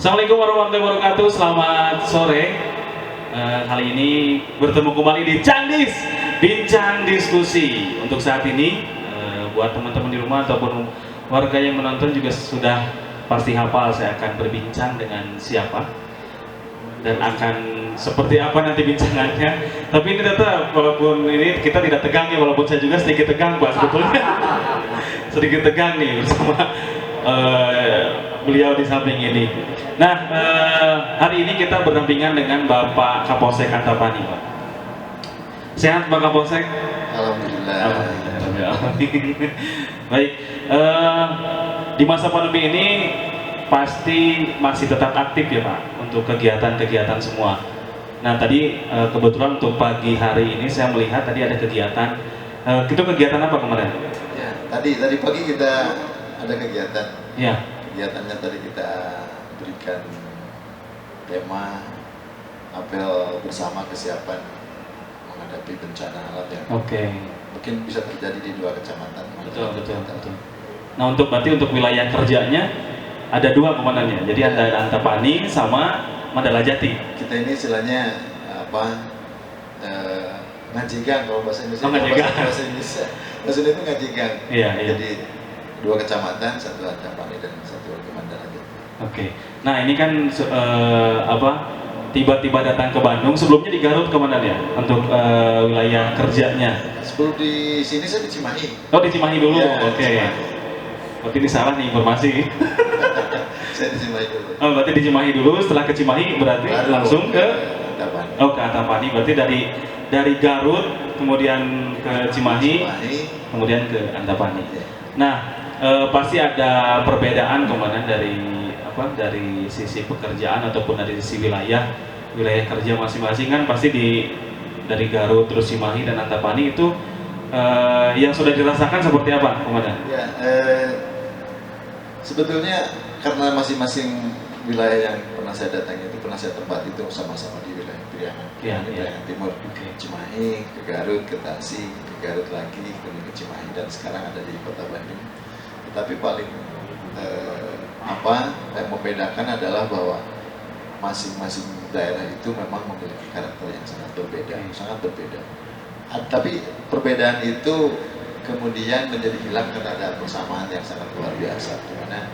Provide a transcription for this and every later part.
Assalamualaikum warahmatullahi wabarakatuh. Selamat sore. Kali ini bertemu kembali di Candis Bincang Diskusi. Untuk saat ini, buat teman-teman di rumah ataupun warga yang menonton juga sudah pasti hafal saya akan berbincang dengan siapa dan akan seperti apa nanti bincangannya. Tapi ini tetap, walaupun ini kita tidak tegang ya, walaupun saya juga sedikit tegang Pak sebetulnya. Sedikit tegang nih bersama beliau di samping ini. Nah, hari ini kita berdampingan dengan Bapak Kapolsek Antapani, Pak. Sehat Pak Kapolsek? Alhamdulillah. Baik, di masa pandemi ini pasti masih tetap aktif ya Pak untuk kegiatan-kegiatan semua. Nah tadi kebetulan untuk pagi hari ini saya melihat tadi ada kegiatan. Itu kegiatan apa kemarin? Ya, tadi pagi kita ada kegiatan. Ya. Kegiatannya tadi kita berikan tema apel bersama kesiapan menghadapi bencana alam yang mungkin bisa terjadi di 2 kecamatan. Betul. Nah untuk wilayah kerjanya ada 2 komandannya. Jadi ada Antapani sama Mandalajati. Kita ini istilahnya ngajigang kalau bahasa Indonesia. Bahasa Indonesia itu ngajigang. Iya. Jadi 2 kecamatan, 1 Antapani dan 1 Mandalajati. Oke. Nah ini kan tiba-tiba datang ke Bandung. Sebelumnya di Garut komandan ya untuk wilayah kerjanya. Sebelum di sini saya di Cimahi. Oh di Cimahi dulu. Ya, Oke. Berarti ini salah nih informasi. Saya di Cimahi dulu. Oh berarti di Cimahi dulu. Setelah ke Cimahi berarti langsung ke Antapani. Oh ke Antapani. Berarti dari Garut kemudian ke Cimahi, kemudian ke Antapani. Ya. Nah pasti ada perbedaan komandan dari sisi pekerjaan ataupun dari sisi wilayah kerja masing-masing kan pasti dari Garut terus Cimahi dan Antapani itu yang sudah dirasakan seperti apa komandan? Ya, sebetulnya karena masing-masing wilayah yang pernah saya datangi itu pernah saya tempati itu sama-sama di wilayah Priangan, Priangan Timur, Cimahi, ke Garut, ke Tasik, ke Garut lagi, kemudian ke Cimahi dan sekarang ada di Kota Bandung. Tetapi paling yang membedakan adalah bahwa masing-masing daerah itu memang memiliki karakter yang sangat berbeda. Tapi perbedaan itu kemudian menjadi hilang karena ada persamaan yang sangat luar biasa, di mana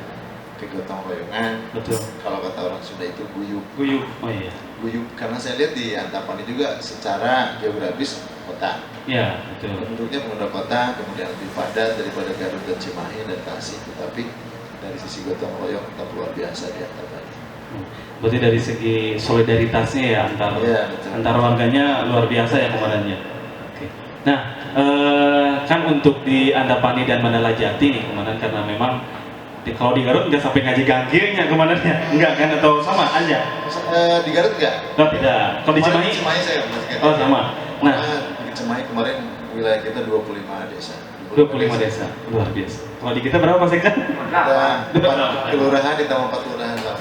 kegotong royongan. Betul. Kalau kata orang Sunda itu guyub. Oh iya. Guyub karena saya lihat di Antapani juga secara geografis kota. Iya betul. Penduduknya pengguna kota, kemudian lebih padat daripada Garut dan Cimahi dan Tasik, tetapi dari sisi gotong royong tetap luar biasa di Antapani. Berarti dari segi solidaritasnya ya antar warganya luar biasa ya komandannya. Oke. Nah kan untuk di Antapani dan Mandalajati nih komandan, karena memang kalau di Garut nggak sampai ngaji gangkirnya komandannya, enggak kan atau sama aja? Di Garut enggak? Oh tidak. Kalau di Cimahi? Cimahi saya masih. Oh sama. Nah di Cimahi kemarin wilayah kita 25 desa. 25 desa, luar biasa. Kalau di kita berapa sih kan? Kita 4 kelurahan ditambah 4 kelurahan lah.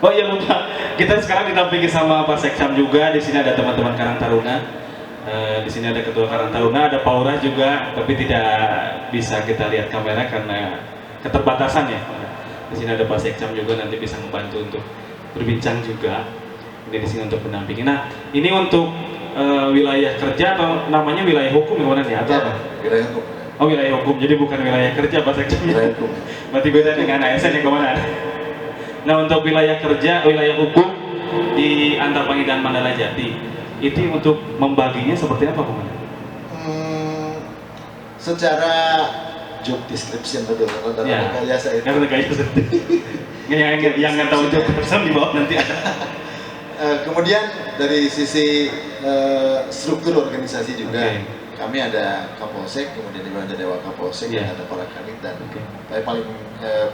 Oh iya lupa. Kita sekarang ditampingi sama Pak Sekcam juga. Di sini ada teman-teman Karang Taruna. Di sini ada Ketua Karang Taruna, ada Paura juga, tapi tidak bisa kita lihat kamera karena keterbatasan ya. Di sini ada Pak Sekcam juga, nanti bisa membantu untuk berbincang juga. Ini di sini untuk mendampingi. Nah, ini untuk wilayah kerja atau namanya wilayah hukum ya atau apa? Wilayah hukum. Oh wilayah hukum, jadi bukan wilayah kerja Pak Sekcam. Wilayah hukum. Berarti beda dengan ASN yang kemana? Nah untuk wilayah kerja, wilayah hukum di Antapani dan Mandalajati, itu untuk membaginya seperti apa komandan? Secara job description betul atau rekayasa itu. Yang nggak tahu job description di bawah nanti ada. Kemudian dari sisi struktur organisasi juga. Kami ada Kapolsek, kemudian di bawah ada Dewa Kapolsek, dan ada para kanit dan paling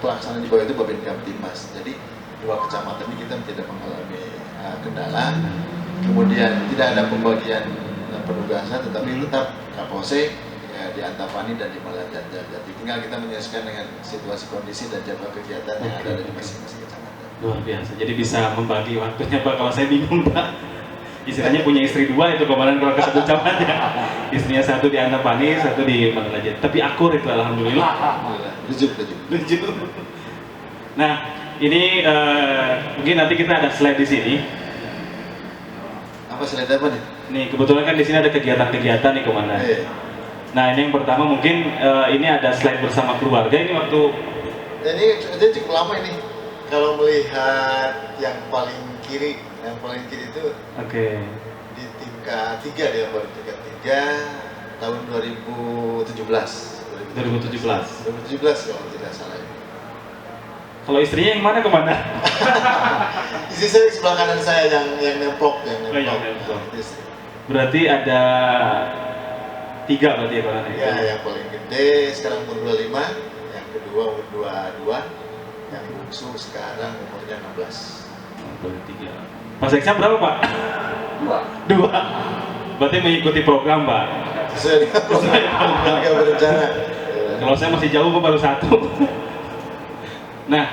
pelaksanaan di bawah itu Babin Kamtimas. Jadi 2 kecamatan ini kita tidak mengalami kendala. Kemudian tidak ada pembagian penugasan, tetapi tetap Kapolsek di Antapani dan di Mandalajati. Tinggal kita menyesuaikan dengan situasi kondisi dan jadwal kegiatan yang ada di masing-masing kecamatan. Luar biasa. Jadi bisa membagi waktunya Pak. Kalau saya bingung Pak. Istilahnya punya istri 2 itu komandan kalau ketemu camatnya. Istrinya 1 di Antapani, 1 di Mandalajati. Tapi akur itu alhamdulillah. Lujuk. Nah ini mungkin nanti kita ada slide di sini. Apa slide apa nih? Nih kebetulan kan di sini ada kegiatan-kegiatan nih Komandan. Nah ini yang pertama mungkin ini ada slide bersama keluarga ini waktu. Ini cukup lama ini. Kalau melihat yang paling kiri itu. Oke. Di tingkat 3 dia baru tingkat 3 tahun 2017 kalau tidak salah. Kalau istrinya yang mana Komandan? Istri saya di sebelah kanan saya yang nemplok. Berarti ada 3 berarti ya Komandan? Ya, yang paling gede sekarang umur 25, yang kedua umur 22, yang bungsu sekarang umurnya 16. 23. Pas exam berapa Pak? 2. Berarti mengikuti program Pak? Sesuai dengan program yang berencana. Kalau saya masih jauh Pak, baru 1. Nah,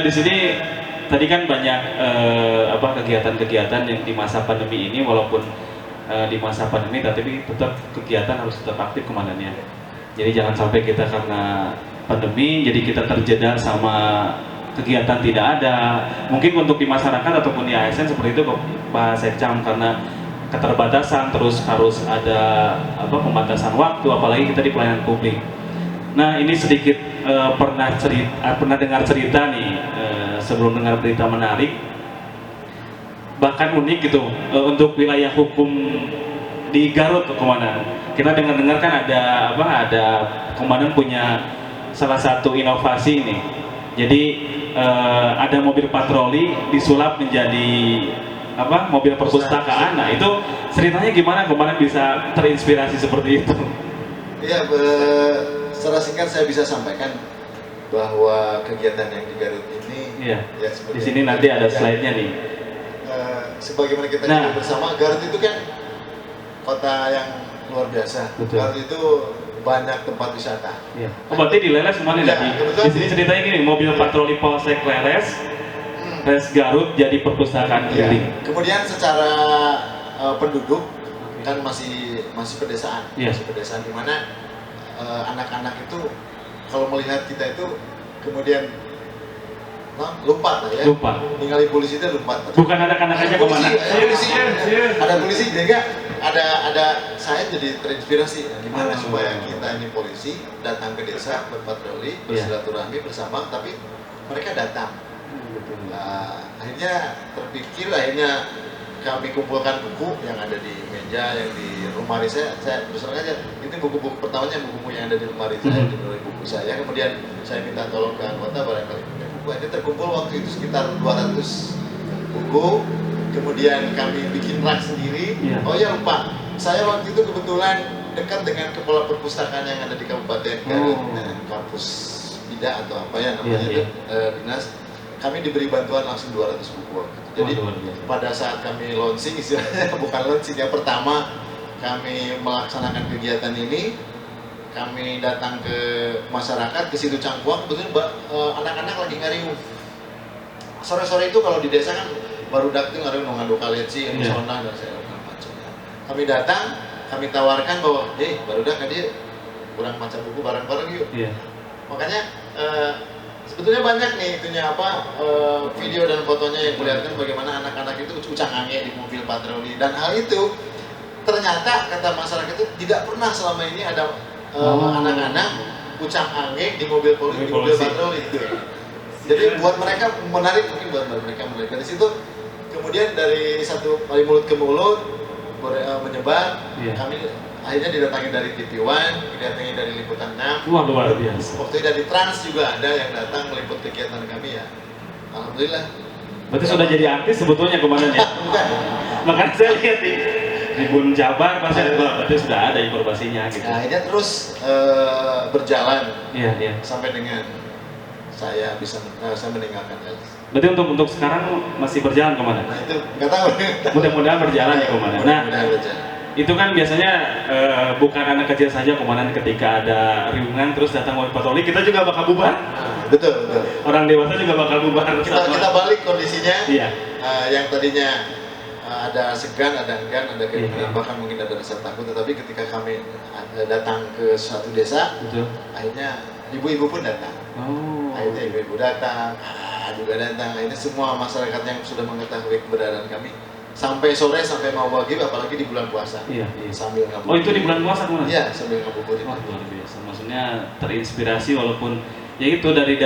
di sini tadi kan banyak kegiatan-kegiatan yang di masa pandemi ini, walaupun di masa pandemi tapi tetap kegiatan harus tetap aktif komandannya. Jadi jangan sampai kita karena pandemi jadi kita terjeda sama kegiatan tidak ada. Mungkin untuk di masyarakat ataupun di ASN seperti itu Pak Sekcam, karena keterbatasan terus harus ada pembatasan waktu, apalagi kita di pelayanan publik. Nah ini sedikit pernah dengar cerita nih, sebelum dengar berita menarik, bahkan unik gitu, untuk wilayah hukum di Garut Komandan. Kita dengar kan ada Komandan punya salah satu inovasi ini. Jadi ada mobil patroli disulap menjadi mobil perpustakaan. Nah itu ceritanya gimana Komandan bisa terinspirasi seperti itu? Iya, secara singkat saya bisa sampaikan bahwa kegiatan yang di Garut ini, ya di sini nanti ada slide-nya nih. Sebagaimana kita lihat bersama, Garut itu kan kota yang luar biasa. Betul. Garut itu banyak tempat wisata. Ya. Oh, berarti di Leles semuanya di sini ceritanya gini, mobil patroli Polsek Leles, Res Garut jadi perpustakaan keliling. Kemudian secara penduduk kan masih pedesaan, masih pedesaan, di mana anak-anak itu kalau melihat kita itu kemudian lupa lah ya. Lupa. Ningali polisi itu lupa. Bukan anak-anak aja kemana? Ada polisi, jadi ada saya jadi terinspirasi. Gimana supaya kita ini polisi datang ke desa berpatroli, bersilaturahmi bersama, tapi mereka datang. Akhirnya terpikir, kami kumpulkan buku yang ada di meja, yang di lemari saya terus terang aja, ini buku-buku pertamanya, buku yang ada di lemari saya, di buku saya. Kemudian saya minta tolong ke anggota barangkali punya buku. Ini terkumpul waktu itu sekitar 200 buku. Kemudian kami bikin rak sendiri. Oh ya lupa, saya waktu itu kebetulan dekat dengan kepala perpustakaan yang ada di Kabupaten Garut, kampus Bida atau apa ya namanya itu, dinas. Kami diberi bantuan langsung 200 buku. Jadi pada saat kami launching, istilahnya bukan launching, yang pertama kami melaksanakan kegiatan ini, kami datang ke masyarakat, ke situ Cangkuang, kebetulan anak-anak lagi ngariung. Sore-sore itu kalau di desa kan baru datang ngariung ngadu kaleci, musona dan segala macam. Kami datang, kami tawarkan bahwa, baru dah dia kurang macam buku bareng-bareng yuk. Makanya sebetulnya banyak nih video dan fotonya yang melihatkan bagaimana anak-anak itu ucang-angge di mobil patroli, dan hal itu ternyata kata masyarakat itu tidak pernah selama ini ada anak-anak ucang-angge di mobil patroli itu. Jadi buat mereka menarik, mungkin buat mereka menarik. Dari situ kemudian dari mulut ke mulut menyebar. Kami akhirnya didatangi dari TV One, didatangi dari Liputan 6. Wah, luar biasa. Waktu dari Trans juga ada yang datang meliput kegiatan kami ya. Alhamdulillah. Berarti sudah jadi artis sebetulnya Komandan ya? Bukan. Makanya saya lihat di Bun Jabar pasti berarti sudah ada informasinya gitu. Nah, akhirnya terus berjalan sampai dengan saya meninggalkan Leles. Berarti untuk sekarang masih berjalan Komandan? Nah itu nggak tahu. Mudah-mudahan berjalan ya Komandan. Nah, itu kan biasanya bukan anak kecil saja Komandan, ketika ada riungan terus datang mobil patroli, kita juga bakal bubar. Betul. Orang dewasa juga bakal bubar. Kita balik kondisinya. Iya. Yang tadinya ada segan, ada enggan, ada keinginan, bahkan mungkin ada rasa takut, tetapi ketika kami datang ke suatu desa, akhirnya ibu-ibu pun datang. Akhirnya ibu-ibu datang, juga datang. Ini semua masyarakat yang sudah mengetahui keberadaan kami sampai sore, sampai mau wajib, apalagi di bulan puasa. Iya, iya. Sambil ngabuburit. Oh, itu di bulan puasa mana? Iya, sambil ngabuburit. Wah, luar biasa. Maksudnya terinspirasi walaupun ya itu dari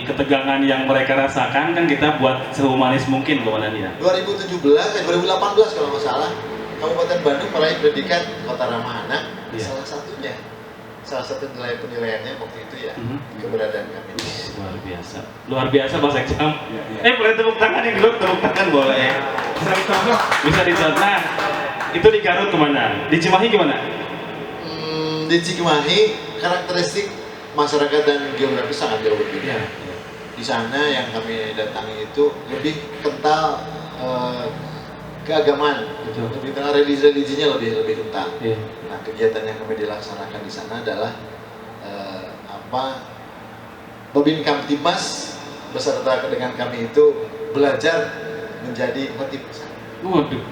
ketegangan yang mereka rasakan, kan kita buat sehumanis mungkin Komandan ya. 2018 kalau nggak salah, Kabupaten Bandung meraih predikat Kota Ramah Anak. Iya. Salah satu nilai penilaiannya waktu itu ya, keberadaan kami. Luar biasa Pak Sekjam. Boleh tepuk tangan nih dulu, tepuk tangan boleh. Bisa dicontoh. Nah, itu di Garut kemana? Di Cimahi gimana? Di Cimahi karakteristik masyarakat dan geografi sangat jauh berbeda. Di sana yang kami datangi itu lebih kental keagamaan, lebih kental religi-religinya lebih kental. Nah, kegiatan yang kami dilaksanakan di sana adalah Babin Kamtibmas beserta dengan kami itu belajar menjadi khotib.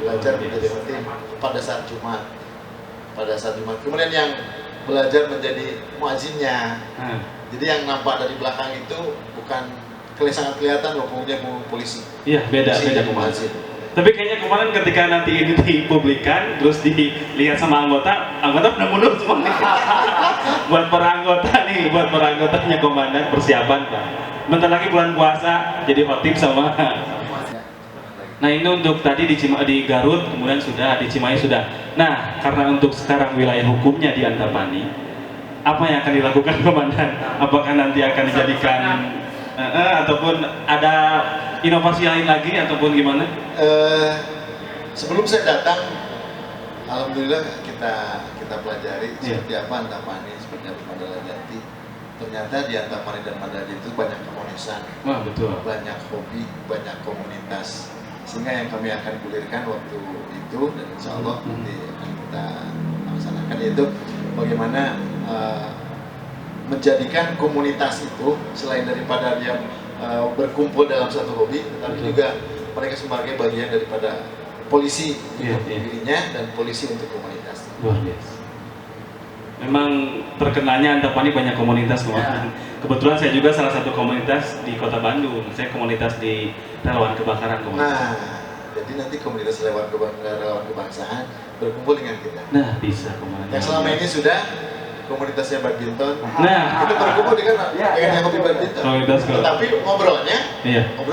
Belajar menjadi khotib pada saat Jumat. Kemudian yang belajar menjadi muazzinnya. Jadi yang nampak dari belakang itu bukan sangat kelihatan loh punya polisi. Iya, beda muazzin. Tapi kayaknya kemarin ketika nanti ini dipublikan, terus dilihat sama anggota udah mundur semua nih. buat para anggotanya Komandan persiapan Pak. Bentar lagi bulan puasa jadi khotib sama. Nah ini untuk tadi di Garut, kemudian sudah di Cimahi sudah. Nah karena untuk sekarang wilayah hukumnya di Antapani, apa yang akan dilakukan Komandan? Apakah nanti akan dijadikan ataupun ada inovasi lain lagi ataupun gimana? Sebelum saya datang, alhamdulillah kita pelajari seperti apa Antapani, seperti apa Mandala Jati. Ternyata di Antapani dan Mandala Jati itu banyak kemonesan, banyak hobi, banyak komunitas. Sehingga yang kami akan gulirkan waktu itu dan insya Allah nanti akan kita laksanakan yaitu bagaimana menjadikan komunitas itu selain daripada dia berkumpul dalam satu hobi, tetapi juga mereka sebagai bagian daripada polisi untuk dirinya dan polisi untuk komunitas. Luar biasa. Memang terkenalnya Antapani banyak komunitas Komandan. Kebetulan saya juga salah satu komunitas di Kota Bandung. Saya komunitas di relawan kebakaran Komandan. Nah, jadi nanti komunitas relawan kebangsaan berkumpul dengan kita. Nah, bisa Komandan. Yang selama ini sudah komunitasnya badminton. Nah, kita berkumpul dengan yang hobi badminton. Tetapi ngobrol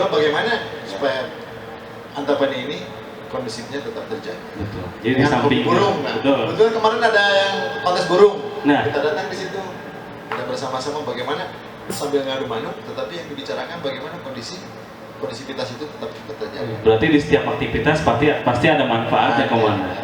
bagaimana supaya Antapani ini kondisinya tetap terjaga. Betul. Jadi di samping burung. Nah, betul kemarin ada yang kontes burung. Nah, kita datang di situ. Kita bersama-sama bagaimana sambil ngadu manuk, tetapi yang dibicarakan bagaimana kondisivitas itu tetap terjaga. Berarti di setiap aktivitas pasti ada manfaatnya Komandan.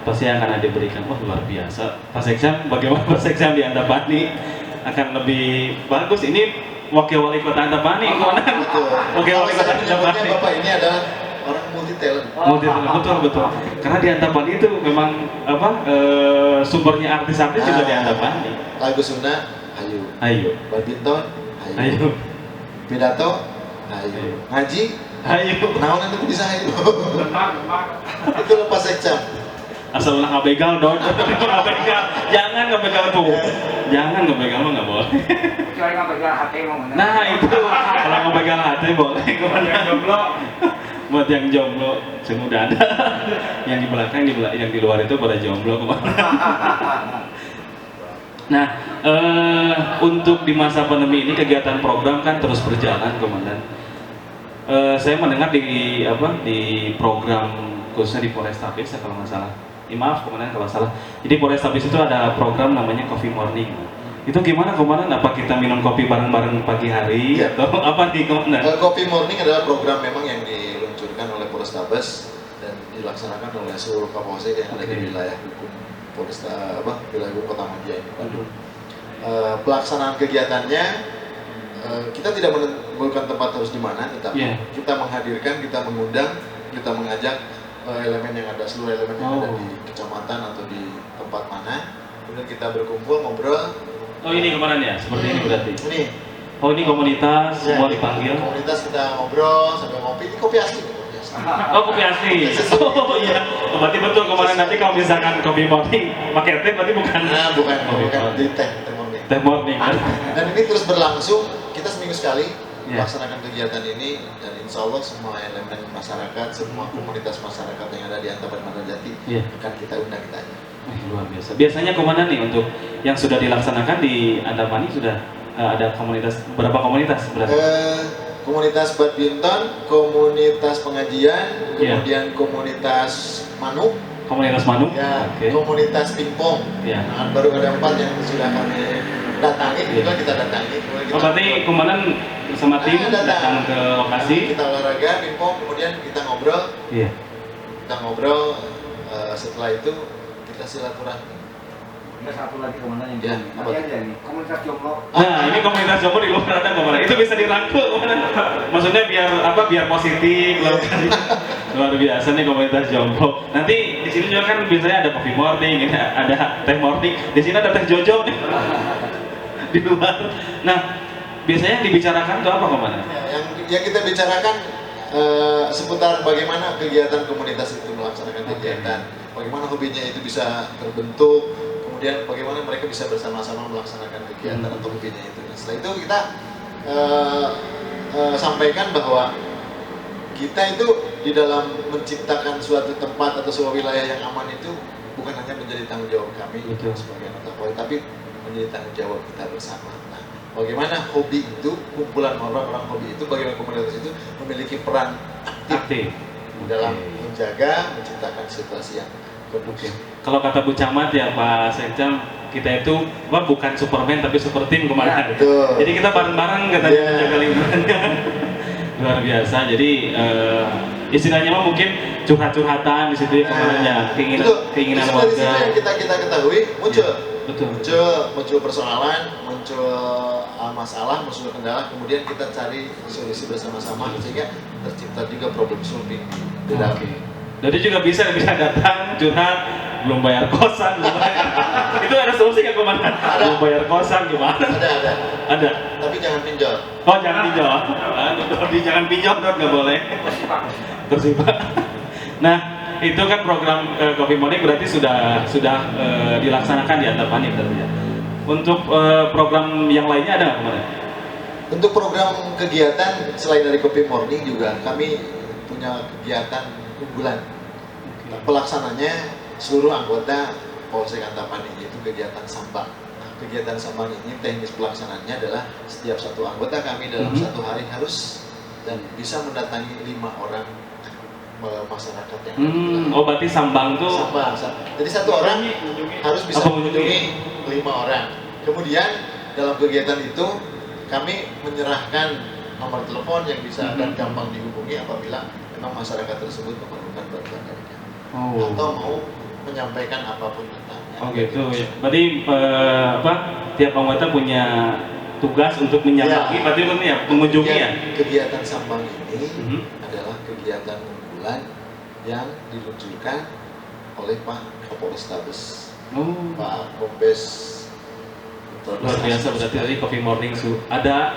Pasti akan ada diberikan. Wah luar biasa. Pak Sekjam, bagaimana Pak Sekjam di Antapani akan lebih bagus. Ini wakil wali kota Antapani, Komandan. Wakil wali kota Antapani. Bapak ini adalah orang multi talent. Betul. Karena di Antapani itu memang sumbernya artis-artis juga di Antapani. Lagu Sunda, ayo. Badminton, ayo. Pidato, ayo. Ngaji, ayo. Naon nanti bisa ayo. Itu lepas Sekjam. Asal ulah ngabegal dong, jangan ngabegal tuh, jangan ngabegal mah nggak boleh. Kecuali ngabegal hati mau. Nah itu kalau ngabegal hati boleh, yang jomblo, buat yang jomblo, semua udah ada. Yang di belakang, yang di luar itu pada jomblo kemana? Nah, untuk di masa pandemi ini kegiatan program kan terus berjalan, Komandan. Saya mendengar di program khususnya di Polrestabes kalau nggak salah. Maaf Komandan kalau salah. Jadi Polrestabes itu ada program namanya Coffee Morning. Itu gimana Komandan? Apa kita minum kopi bareng-bareng pagi hari atau apa nih Komandan? Coffee Morning adalah program memang yang diluncurkan oleh Polrestabes dan dilaksanakan oleh seluruh Kapolsek yang ada di wilayah hukum wilayah hukum Kota Madia ini Bandung. Pelaksanaan kegiatannya kita tidak menentukan tempat harus di mana, tetapi kita menghadirkan, kita mengundang, kita mengajak elemen yang ada, seluruh elemen yang ada di kecamatan atau di tempat mana, kemudian kita berkumpul ngobrol. Oh ini kemarin ya, seperti ini berarti. Ini. Oh ini komunitas, semua dipanggil. Komunitas kita ngobrol sambil ngopi, ini kopi asli. Oh kopi asli. Oh iya, berarti betul kemarin nanti kalau misalkan kopi morning pakai teh berarti bukan. Nah bukan, jadi teh morning. Teh morning. Dan ini terus berlangsung. kita seminggu sekali melaksanakan kegiatan ini, dan insya Allah semua elemen masyarakat, semua komunitas masyarakat yang ada di Antapani Mandalajati akan kita undang kitanya. Luar biasa. Biasanya komandan nih untuk yang sudah dilaksanakan di Antapani sudah ada komunitas, berapa komunitas berarti? Komunitas badminton, komunitas pengajian, kemudian komunitas manuk. Komunitas manuk? Ya, komunitas pingpong. Nah, baru ada 4 yang sudah kami datangi, kita datangi. Berarti komandan bersama tim datang ke lokasi. Kita olahraga, pingpong, kemudian kita ngobrol. Kita ngobrol, setelah itu kita silaturahmi. Ada satu lagi komandan Ya, yang aja nih, komunitas jomblo. Nah, ini komunitas jomblo di luar ada komandan. Itu bisa dirangkul komandan. Maksudnya biar positif luar biasa nih komunitas jomblo. Nanti di sini juga kan biasanya ada coffee morning, ini ada teh morning. Di sini ada teh jojo nih. Di luar. Nah, biasanya yang dibicarakan itu apa komandan? Yang kita bicarakan seputar bagaimana kegiatan komunitas itu melaksanakan kegiatan, bagaimana hobinya itu bisa terbentuk, kemudian bagaimana mereka bisa bersama-sama melaksanakan kegiatan atau hobinya itu. Nah, setelah itu kita sampaikan bahwa kita itu di dalam menciptakan suatu tempat atau sebuah wilayah yang aman itu bukan hanya menjadi tanggung jawab kami sebagai anggota Polri, tapi menjadi tanggung jawab kita bersama. Nah, bagaimana hobi itu, kumpulan orang-orang hobi itu, bagaimana komunitas itu memiliki peran aktif dalam menjaga, menciptakan situasi yang kondusif. Kalau kata Bu Camat ya Pak Sekjam, kita itu bukan Superman tapi super tim kemarin. Jadi kita bareng-bareng katanya menjaga lingkungannya. Luar biasa. Jadi istilahnya mah mungkin curhat-curhatan di situ ya kemarinnya, keinginan warga. Itu yang kita ketahui muncul. Betul. Muncul persoalan, muncul masalah, muncul kendala, kemudian kita cari solusi bersama-sama sehingga tercipta juga problem solving di dalam. Jadi juga bisa datang curhat, belum bayar kosan, itu ada solusi nggak komandan? Belum bayar kosan gimana? Ada. Tapi jangan pinjol. Oh jangan pinjol. Jangan pinjol, nggak boleh. Tersimbang. Nah, itu kan program Coffee Morning berarti sudah dilaksanakan di Antapani berarti ya. Untuk program yang lainnya ada nggak komandan? Untuk program kegiatan selain dari Coffee Morning juga kami punya kegiatan unggulan. Pelaksananya seluruh anggota Polsek Antapani, yaitu kegiatan sambang. Nah, kegiatan sambang ini teknis pelaksanaannya adalah setiap satu anggota kami dalam satu hari harus dan bisa mendatangi 5 orang masyarakat yang Oh berarti sambang tuh sambang. Jadi satu orang harus bisa mengunjungi 5 orang. Kemudian dalam kegiatan itu kami menyerahkan nomor telepon yang bisa dan gampang dihubungi apabila memang masyarakat tersebut memerlukan bantuan dari kami atau mau menyampaikan apapun tentangnya. Oh gitu ya. Berarti tiap anggota punya tugas untuk menyambangi, berarti ini ya mengunjungi ya. Kegiatan sambang ini adalah kegiatan unggulan yang diluncurkan oleh Pak Kapolrestabes, Pak Kombes. Luar biasa, berarti tadi Coffee Morning ada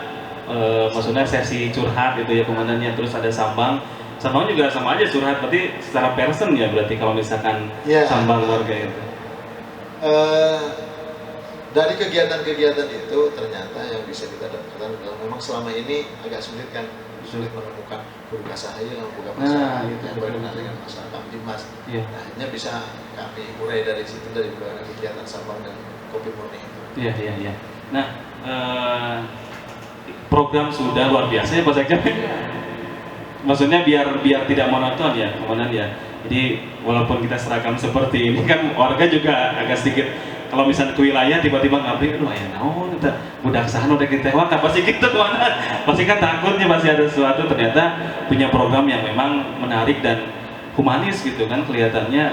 maksudnya sesi curhat gitu ya komandannya, terus ada sambang juga sama aja curhat, berarti secara person ya berarti kalau misalkan sambang warga itu. Dari kegiatan-kegiatan itu ternyata yang bisa kita dapatkan adalah memang selama ini agak sulit menemukan guru kasahaya yang bukan masalah yang berkenaan dengan masalah Kamtimas. Nah, hanya bisa kami urai dari situ dari kegiatan sambang dan Coffee Morning itu. Iya. Nah, program sudah luar biasa ya Pak Sekjen. Maksudnya biar tidak monoton ya komandan ya. Jadi walaupun kita seragam seperti ini kan warga juga agak sedikit, kalau misalnya ke wilayah tiba-tiba ngabri, aduh ayah naon kita budak sahan udah ditewak pasti gitu komandan. Pasti kan takutnya pasti ada sesuatu, ternyata punya program yang memang menarik dan humanis gitu kan, kelihatannya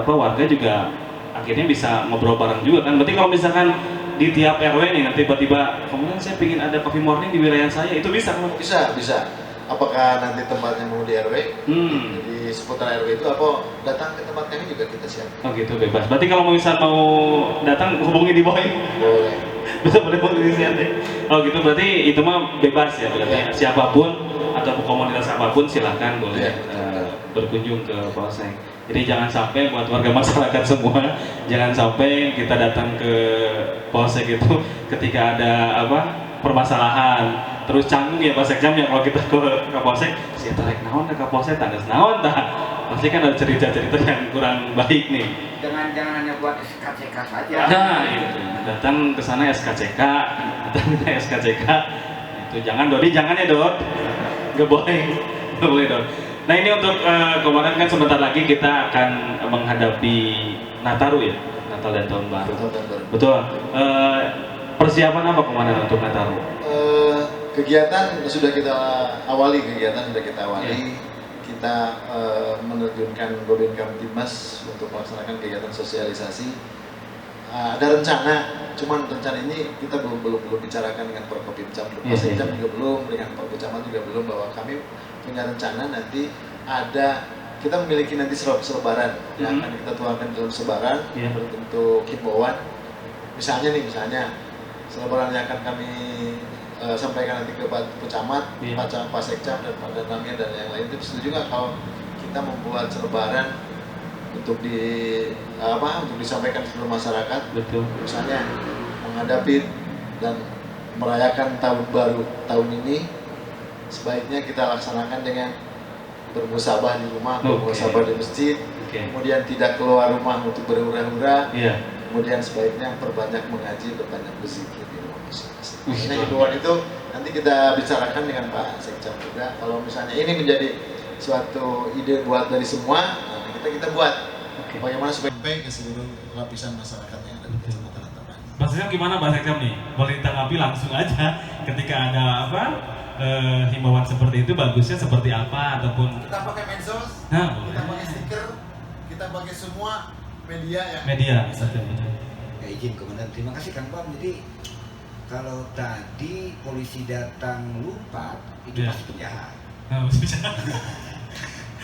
warga juga akhirnya bisa ngobrol bareng juga kan. Berarti kalau misalkan di tiap RW nih nanti tiba-tiba kemudian saya ingin ada Coffee Morning di wilayah saya, itu bisa? Bisa. Apakah nanti tempatnya mau di RW? Di seputar RW itu apa datang ke tempat kami juga kita siap. Oh gitu, bebas. Berarti kalau misal mau datang hubungi di bawah ini? Boleh. Boleh inisiatif. Oh gitu, berarti itu mah bebas ya berarti. Siapapun atau komunitas apapun silahkan boleh berkunjung ke Polsek. Jadi jangan sampai buat warga masyarakat semua, jangan sampai kita datang ke Polsek itu ketika ada permasalahan. Terus canggung ya Pak Sekjam ya kalau kita ke Kapolsek, si tarik naon ke Kapolsek tanda naon tah. Pasti kan ada cerita-cerita yang kurang baik nih. Jangan hanya buat SKCK saja. Nah, itu. Datang ke sana SKCK, datang ke SKCK. Itu jangan Dodi, jangan ya Dod. Nggak boleh, nggak boleh Dod. Nah ini untuk komandan kan sebentar lagi kita akan menghadapi Nataru ya, Natal dan Tahun Baru. Betul. Persiapan apa komandan untuk Nataru? Kegiatan sudah kita awali, kita menerjunkan Goben Kamtibmas untuk melaksanakan kegiatan sosialisasi. Ada rencana, cuman rencana ini kita belum bicarakan dengan Forkopimcam, Sekjam juga belum, dengan Perpucamat juga belum, bahwa kami punya rencana nanti kita memiliki nanti selebaran yang akan kita tuangkan dalam selebaran berbentuk himbauan. Misalnya selebaran yang akan kami sampaikan nanti ke Pak Pecamat, Pak Sekjam dan Pak Danamnya dan yang lain. Itu setuju nggak kalau kita membuat selebaran untuk disampaikan seluruh masyarakat? Betul. Misalnya menghadapi dan merayakan tahun baru tahun ini, sebaiknya kita laksanakan dengan bermusabah di rumah, bermusabah di masjid, kemudian tidak keluar rumah untuk berhura-hura, kemudian sebaiknya perbanyak mengaji, berbanyak berzikir di rumah masing-masing. Nah, himbauan itu nanti kita bicarakan dengan Pak Sekjam juga. Kalau misalnya ini menjadi suatu ide buat dari semua, kita buat bagaimana supaya sampai ke seluruh lapisan masyarakat yang ada di Kecamatan Antapani. Pak Sekjam gimana Pak Sekjam nih? Boleh ditanggapi langsung aja ketika ada himbauan seperti itu, bagusnya seperti apa ataupun kita pakai medsos, kita pakai stiker, kita pakai semua media. Betul. Ya izin komandan, terima kasih Kang Bam. Jadi kalau tadi polisi datang lupa, itu pasti penjahat.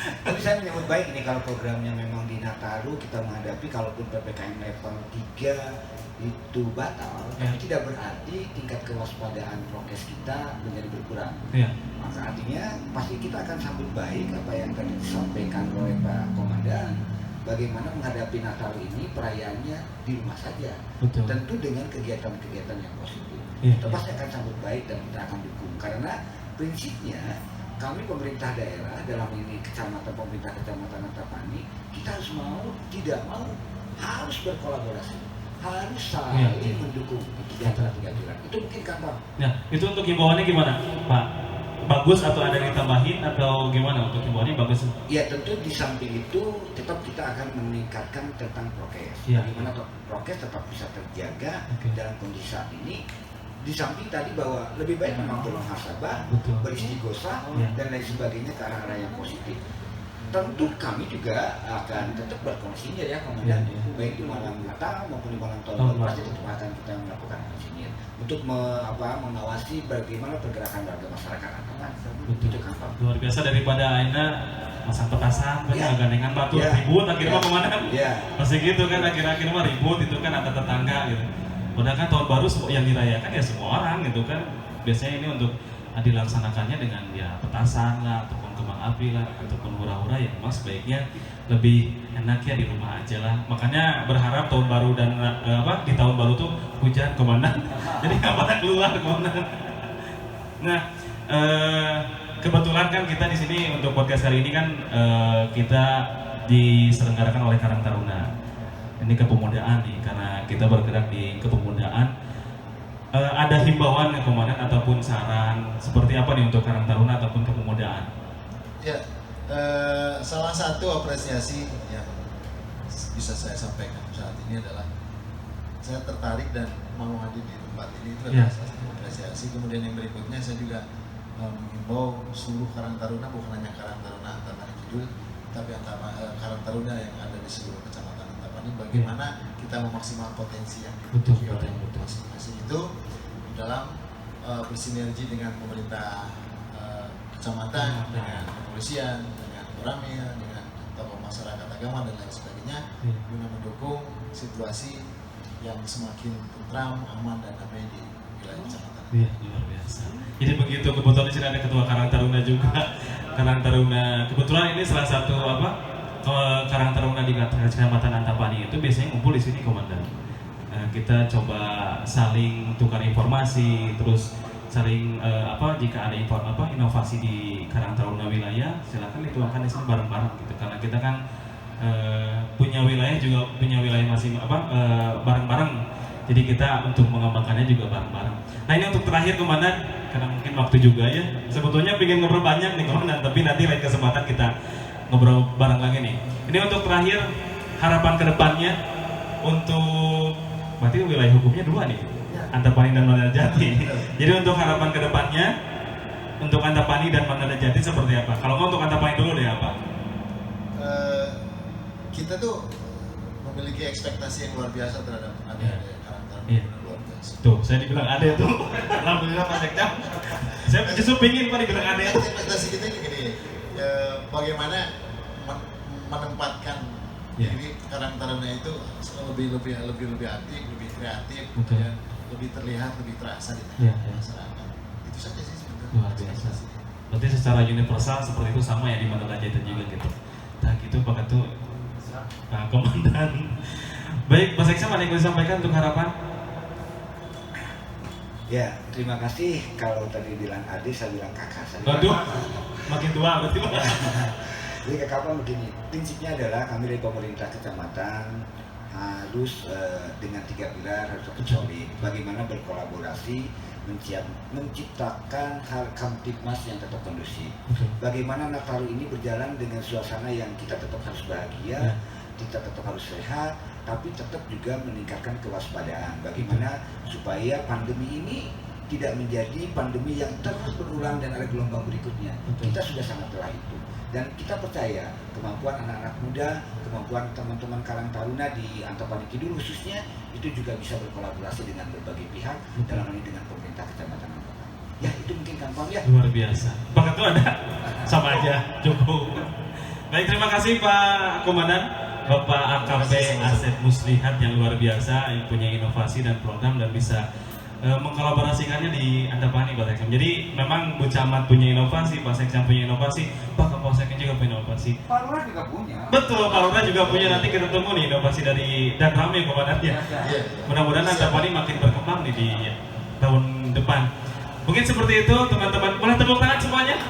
Tapi saya menyambut baik ini kalau programnya memang di Nataru kita menghadapi, kalaupun PPKM level 3 itu batal, tapi tidak berarti tingkat kewaspadaan prokes kita menjadi berkurang. Maka artinya pasti kita akan sambut baik apa yang tadi disampaikan oleh Pak Komandan. Bagaimana menghadapi Natal ini, perayaannya di rumah saja. Betul. Tentu dengan kegiatan-kegiatan yang positif. Kita pasti akan sambut baik dan kita akan dukung. Karena prinsipnya kami pemerintah daerah, dalam ini pemerintah kecamatan Antapani, kita harus tidak mau, harus berkolaborasi, harus saling mendukung kegiatan-kegiatan. Itu mungkin Kang Bang. Ya, itu untuk himbauannya gimana, Pak? Bagus atau ada yang ditambahin atau gimana untuk himbauannya bagus? Ya tentu di samping itu tetap kita akan meningkatkan tentang prokes. Bagaimana prokes tetap bisa terjaga dalam kondisi saat ini. Di samping tadi bahwa lebih baik memang bermuhasabah, beristighosah dan lain sebagainya ke arah-arah yang positif. Tentu kami juga akan tetap berkonsinyir ya Komandan, baik di malam Natal maupun di malam Tahun Baru, pasti tetap akan kita melakukan konsinyir untuk mengawasi bagaimana pergerakan warga masyarakat Antapani. Itu kan Pak. Luar biasa, daripada Aina masang petasan, gandengan batu, ribut akhirnya Komandan. Pasti gitu kan, akhirnya mah ribut itu kan antar tetangga gitu. Padahal kan tahun baru yang dirayakan ya semua orang gitu kan. Biasanya ini untuk dilaksanakannya dengan petasan lah, ataupun kembang api lah, ataupun hura-hura, ya memang sebaiknya lebih enak ya di rumah aja lah. Makanya berharap tahun baru dan di tahun baru tuh hujan Komandan. Jadi nggak pada keluar Komandan. Nah, kebetulan kan kita di sini untuk podcast hari ini kan kita diselenggarakan oleh Karang Taruna. Ini kepemudaan nih, karena kita bergerak di kepemudaan. Ada himbauan ya Komandan ataupun saran seperti apa nih untuk Karang Taruna ataupun kepemudaan? Ya, salah satu apresiasi yang bisa saya sampaikan saat ini adalah saya tertarik dan mau hadir di tempat ini, itu adalah salah satu apresiasi. Kemudian yang berikutnya saya juga mengimbau seluruh Karang Taruna, bukan hanya Karang Taruna Antapani Kidul, tapi Karang Taruna yang ada di seluruh kecamatan Antapani, bagaimana kita memaksimalkan potensi yang dimiliki oleh masing-masing itu dalam bersinergi dengan pemerintah kecamatan, dengan kepolisian, dengan Koramil, dengan tokoh masyarakat agama dan lain sebagainya, guna mendukung situasi yang semakin tentram, aman dan damai di wilayah kecamatan. Iya, luar biasa. Jadi begitu, kebetulan di sini ada ketua Karang Taruna juga. Karang Taruna, kebetulan ini salah satu Karang Taruna di Kecamatan Antapani itu biasanya ngumpul di sini Komandan. kita coba saling tukar informasi, terus saling jika ada inovasi di Karang Taruna wilayah, silakan dituangkan di sini bareng-bareng gitu. Karena kita kan punya wilayah masing bareng-bareng. Jadi kita untuk mengembangkannya juga bareng-bareng. Nah ini untuk terakhir Komandan, karena mungkin waktu juga ya. Sebetulnya pengen ngobrol banyak nih Komandan, tapi nanti lain kesempatan kita ngobrol bareng lagi nih. Ini untuk terakhir, harapan kedepannya untuk berarti wilayah hukumnya 2 nih, Antapani dan Mandalajati. Jadi untuk harapan kedepannya untuk Antapani dan Mandalajati seperti apa? Kalau mau untuk Antapani dulu deh apa? Kita tuh memiliki ekspektasi yang luar biasa terhadap adik-adik Karang Taruna, luar biasa. Tuh, saya dibilang ada tuh. Alhamdulillah Pak Sekda. Saya justru pingin Pak dibilang ada. Ekspektasi kita ini gini, bagaimana menempatkan diri Karang Taruna itu lebih aktif, lebih kreatif, ya, lebih terlihat, lebih terasa di tengah masyarakat. Itu saja sih sebenarnya. Luar biasa. Berarti secara universal seperti itu sama ya di Mandalajati juga gitu. Nah gitu Pak Ketua. Nah, Komandan. Baik, Pak Sekda, mana yang bisa disampaikan untuk harapan? Ya, terima kasih. Kalau tadi bilang adik, saya bilang kakak. Waduh, makin tua berarti Pak. Jadi kakak begini, prinsipnya adalah kami dari pemerintah kecamatan harus dengan 3 pilar harus solid. Bagaimana berkolaborasi, menciptakan kamtipmas yang tetap kondusif. Bagaimana Nataru ini berjalan dengan suasana yang kita tetap harus bahagia, kita tetap harus sehat, tapi tetap juga meningkatkan kewaspadaan. Bagaimana supaya pandemi ini tidak menjadi pandemi yang terus berulang dan ada gelombang berikutnya. Kita sudah sangat telah itu. Dan kita percaya kemampuan anak-anak muda, kemampuan teman-teman Karang Taruna di Antapani Kidul khususnya itu juga bisa berkolaborasi dengan berbagai pihak, dalam hal ini dengan pemerintah kecamatan Antapani. Ya itu mungkin gampang ya. Luar biasa. Pak Ketua ada? Sama aja, cukup. Baik, terima kasih Pak Komandan, Bapak AKP Asep Muslihat yang luar biasa, yang punya inovasi dan program dan bisa mengkolaborasikannya di Antapani Pak Sekda. Jadi memang Bu Camat punya inovasi, Pak Sekda punya inovasi, Pak Kapolseknya juga punya inovasi. Pak Lurah juga punya. Betul, Pak Lurah juga punya. Nanti kita temu nih inovasi dari dan ramai Komandannya. Mudah-mudahan Antapani makin berkembang nih di tahun depan. Mungkin seperti itu teman-teman. Boleh tepuk tangan semuanya?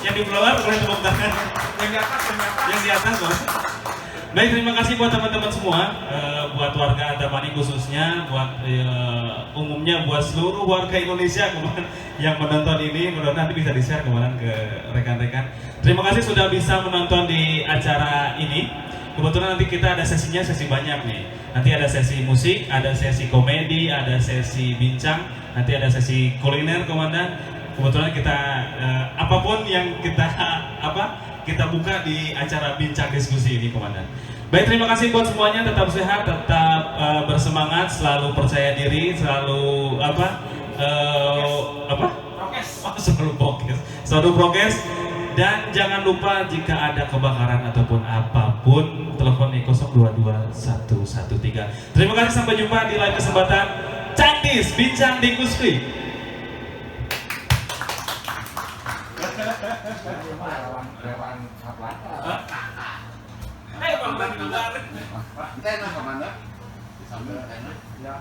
Yang di luar boleh tepuk tangan. Yang di atas Bos. Baik, terima kasih buat teman-teman semua, buat warga Antapani khususnya, buat umumnya, buat seluruh warga Indonesia yang menonton ini. Mudah-mudahan nanti bisa di-share kemarin ke rekan-rekan. Terima kasih sudah bisa menonton di acara ini. Kebetulan nanti kita ada sesinya, sesi banyak nih. Nanti ada sesi musik, ada sesi komedi, ada sesi bincang, nanti ada sesi kuliner Komandan. Kebetulan kita apapun yang kita buka di acara bincang diskusi ini Komandan. Baik, terima kasih buat semuanya, tetap sehat, tetap bersemangat, selalu percaya diri, selalu selalu prokes, dan jangan lupa jika ada kebakaran ataupun apapun, telepon 022113. Terima kasih, sampai jumpa di lain kesempatan Candis Bincang Diskusi. Enak kemana? Enak. Ya.